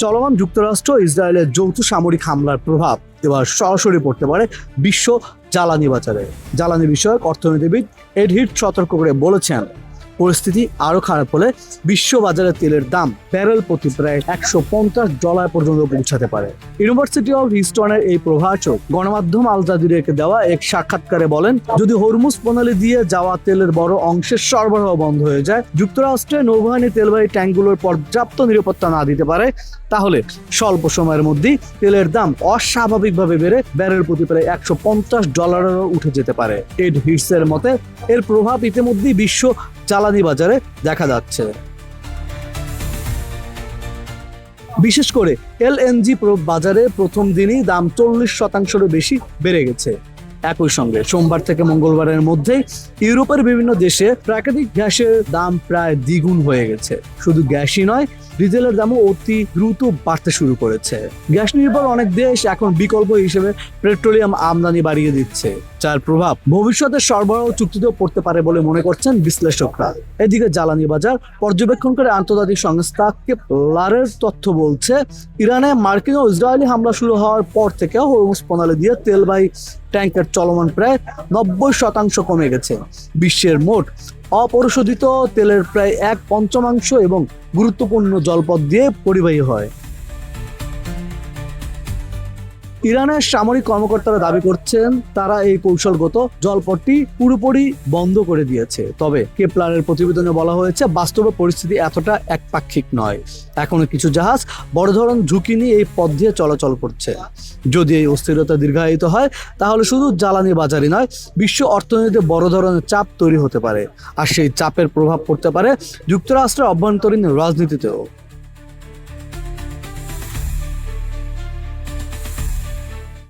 চলমান যুক্তরাষ্ট্র ইসরায়েলের যৌথ সামরিক হামলার প্রভাব এবার সরাসরি পড়তে পারে বিশ্ব জ্বালানি বাজারে। জ্বালানি বিষয়ক অর্থনীতিবিদ এড হিট সতর্ক করে বলেছেন, পরিস্থিতি আরো খারাপ হলে বিশ্ব বাজারে তেলের দাম ব্যারেল প্রতি প্রায় $150 পর্যন্ত পৌঁছাতে পারে। ইউনিভার্সিটি অফ হিউস্টনের এই প্রভাষক গণমাধ্যম আল জাজিরাকে দেওয়া এক সাক্ষাৎকারে বলেন, যদি হরমুজ প্রণালী দিয়ে যাওয়া তেলের বড় অংশের সরবরাহ বন্ধ হয়ে যায়, যুক্তরাষ্ট্রের নৌবাহিনী তেলবাহী ট্যাঙ্কগুলোর পর্যাপ্ত নিরাপত্তা না দিতে পারে, তাহলে স্বল্প সময়ের মধ্যেই তেলের দাম অস্বাভাবিকভাবে বেড়ে ব্যারেল প্রতি প্রায় $150 উঠে যেতে পারে। এড হিটসের মতে এর প্রভাব ইতিমধ্যেই বিশ্ব জ্বালানি বাজারে দেখা যাচ্ছে। বিশেষ করে এলএনজি বাজারে প্রথম দিনই দাম 40% বেশি বেড়ে গেছে। একই সঙ্গে সোমবার থেকে মঙ্গলবারের মধ্যে ইউরোপের বিভিন্ন দেশে প্রাকৃতিক গ্যাসের দাম প্রায় দ্বিগুণ হয়ে গেছে। শুধু গ্যাসই নয়, ডিজেলের দামও অতি দ্রুত বাড়তে শুরু করেছে। গ্যাস নির্ভর অনেক দেশ এখন বিকল্প হিসেবে পেট্রোলিয়াম আমদানি বাড়িয়ে দিচ্ছে, যার প্রভাব ভবিষ্যতে সরবরাহ চুক্তিতেও পড়তে পারে বলে মনে করছেন বিশ্লেষকরা। এদিকে জ্বালানি বাজার পর্যবেক্ষণ করে আন্তর্জাতিক সংস্থা কেপলারের তথ্য বলছে, ইরানে মার্কিন ও ইসরায়েলি হামলা শুরু হওয়ার পর থেকে হরমুজ প্রণালী দিয়ে তেলবাহী ট্যাঙ্কের চলমান প্রায় 90% কমে গেছে। বিশ্বের মোট অপরিশোধিত তেলের প্রায় 1/5 এবং গুরুত্বপূর্ণ জলপথ দিয়ে পরিবাহী হয়। ইরানের সামরিক কর্মকর্তারা দাবি করছেন তারা এই কৌশলগত জলপথটি পুরোপুরি বন্ধ করে দিয়েছে। তবে কেপলারের প্রতিবেদনে বলা হয়েছে, বাস্তবে পরিস্থিতি এতটা একপাক্ষিক নয়। এখনো কিছু জাহাজ বড় ধরনের ঝুঁকি নিয়ে এই পথ দিয়ে চলাচল করছে। যদি এই অস্থিরতা দীর্ঘায়িত হয়, তাহলে শুধু জ্বালানি বাজারই নয়, বিশ্ব অর্থনীতিতে বড় ধরনের চাপ তৈরি হতে পারে। আর সেই চাপের প্রভাব পড়তে পারে যুক্তরাষ্ট্রের অভ্যন্তরীণ রাজনীতিতেও।